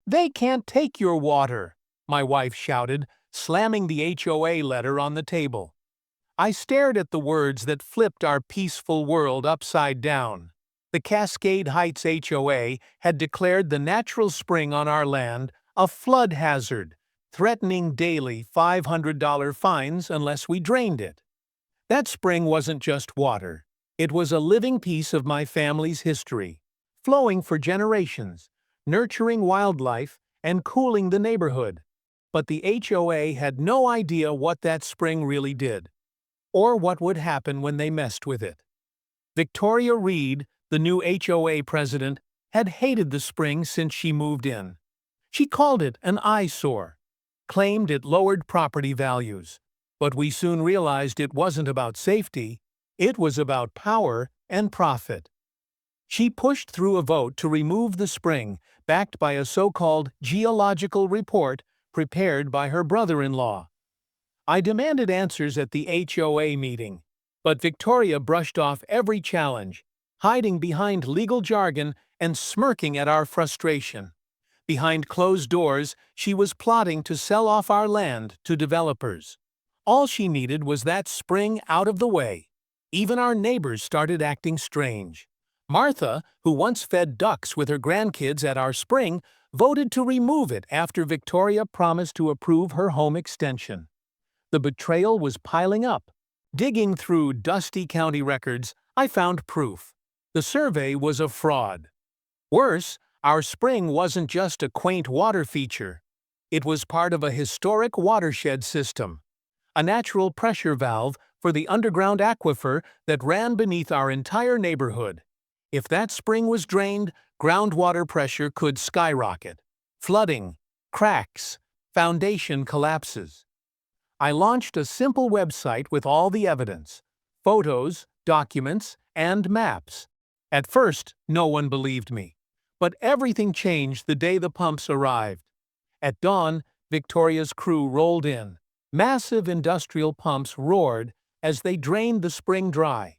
"They can't take your water," my wife shouted, slamming the HOA letter on the table. I stared at the words that flipped our peaceful world upside down. The Cascade Heights HOA had declared the natural spring on our land a flood hazard, threatening daily $500 fines unless we drained it. That spring wasn't just water. It was a living piece of my family's history, flowing for generations, nurturing wildlife, and cooling the neighborhood. But the HOA had no idea what that spring really did, or what would happen when they messed with it. Victoria Reed, the new HOA president, had hated the spring since she moved in. She called it an eyesore, claimed it lowered property values. But we soon realized it wasn't about safety, it was about power and profit. She pushed through a vote to remove the spring, backed by a so-called geological report prepared by her brother-in-law. I demanded answers at the HOA meeting, but Victoria brushed off every challenge, hiding behind legal jargon and smirking at our frustration. Behind closed doors, she was plotting to sell off our land to developers. All she needed was that spring out of the way. Even our neighbors started acting strange. Martha, who once fed ducks with her grandkids at our spring, voted to remove it after Victoria promised to approve her home extension. The betrayal was piling up. Digging through dusty county records, I found proof. The survey was a fraud. Worse, our spring wasn't just a quaint water feature. It was part of a historic watershed system, a natural pressure valve for the underground aquifer that ran beneath our entire neighborhood. If that spring was drained, groundwater pressure could skyrocket. Flooding, cracks, foundation collapses. I launched a simple website with all the evidence, photos, documents, and maps. At first, no one believed me. But everything changed the day the pumps arrived. At dawn, Victoria's crew rolled in. Massive industrial pumps roared as they drained the spring dry.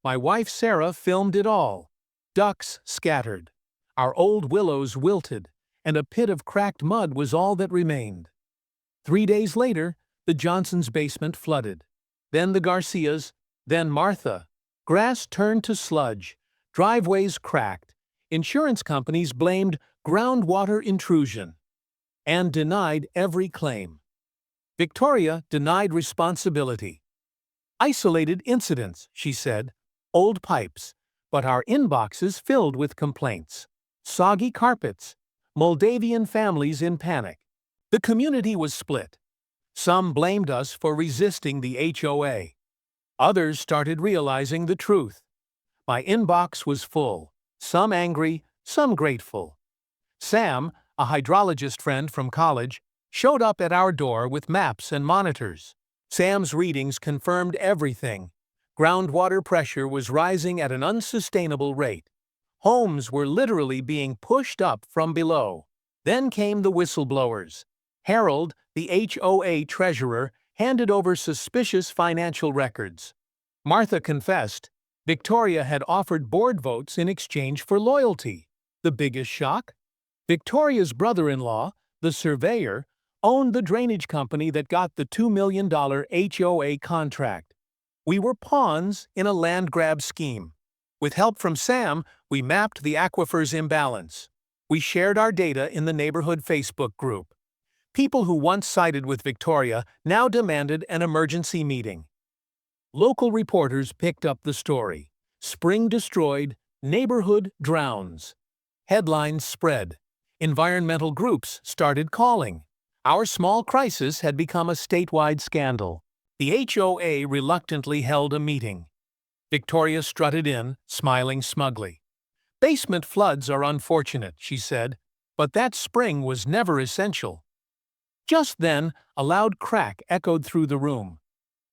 My wife Sarah filmed it all. Ducks scattered. Our old willows wilted, and a pit of cracked mud was all that remained. 3 days later, the Johnsons' basement flooded. Then the Garcias, then Martha. Grass turned to sludge. Driveways cracked. Insurance companies blamed groundwater intrusion and denied every claim. Victoria denied responsibility. Isolated incidents, she said, old pipes, but our inboxes filled with complaints. Soggy carpets, Moldavian families in panic. The community was split. Some blamed us for resisting the HOA. Others started realizing the truth. My inbox was full, some angry, some grateful. Sam, a hydrologist friend from college, showed up at our door with maps and monitors. Sam's readings confirmed everything. Groundwater pressure was rising at an unsustainable rate. Homes were literally being pushed up from below. Then came the whistleblowers. Harold, the HOA treasurer, handed over suspicious financial records. Martha confessed. Victoria had offered board votes in exchange for loyalty. The biggest shock? Victoria's brother-in-law, the surveyor, owned the drainage company that got the $2 million HOA contract. We were pawns in a land grab scheme. With help from Sam, we mapped the aquifer's imbalance. We shared our data in the neighborhood Facebook group. People who once sided with Victoria now demanded an emergency meeting. Local reporters picked up the story. Spring destroyed, neighborhood drowns. Headlines spread. Environmental groups started calling. Our small crisis had become a statewide scandal. The HOA reluctantly held a meeting. Victoria strutted in, smiling smugly. "Basement floods are unfortunate," she said, "but that spring was never essential." Just then, a loud crack echoed through the room.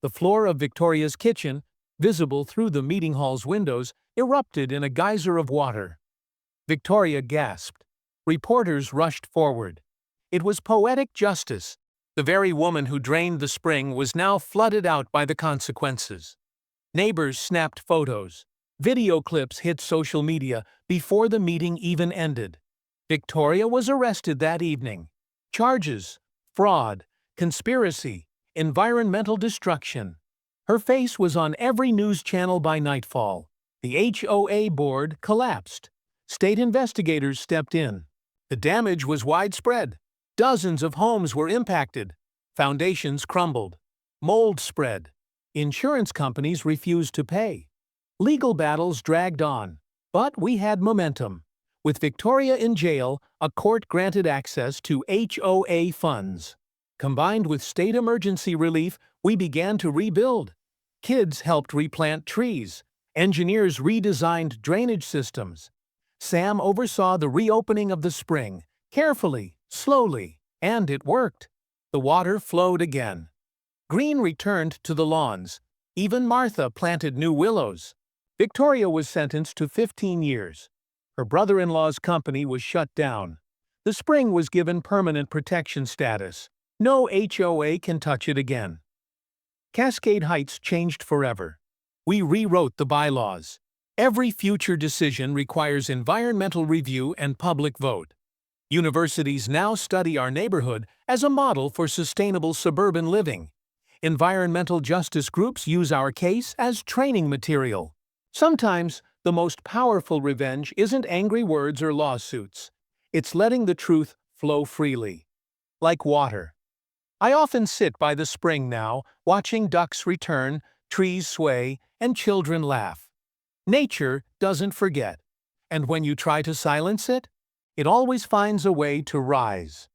The floor of Victoria's kitchen, visible through the meeting hall's windows, erupted in a geyser of water. Victoria gasped. Reporters rushed forward. It was poetic justice. The very woman who drained the spring was now flooded out by the consequences. Neighbors snapped photos. Video clips hit social media before the meeting even ended. Victoria was arrested that evening. Charges: fraud, conspiracy, environmental destruction. Her face was on every news channel by nightfall. The HOA board collapsed. State investigators stepped in. The damage was widespread. Dozens of homes were impacted. Foundations crumbled. Mold spread. Insurance companies refused to pay. Legal battles dragged on. But we had momentum. With Victoria in jail, a court granted access to HOA funds. Combined with state emergency relief, we began to rebuild. Kids helped replant trees. Engineers redesigned drainage systems. Sam oversaw the reopening of the spring, carefully, slowly, and it worked. The water flowed again. Green returned to the lawns. Even Martha planted new willows. Victoria was sentenced to 15 years. Her brother-in-law's company was shut down. The spring was given permanent protection status. No HOA can touch it again. Cascade Heights changed forever. We rewrote the bylaws. Every future decision requires environmental review and public vote. Universities now study our neighborhood as a model for sustainable suburban living. Environmental justice groups use our case as training material. Sometimes, the most powerful revenge isn't angry words or lawsuits. It's letting the truth flow freely. Like water. I often sit by the spring now, watching ducks return, trees sway, and children laugh. Nature doesn't forget. And when you try to silence it, it always finds a way to rise.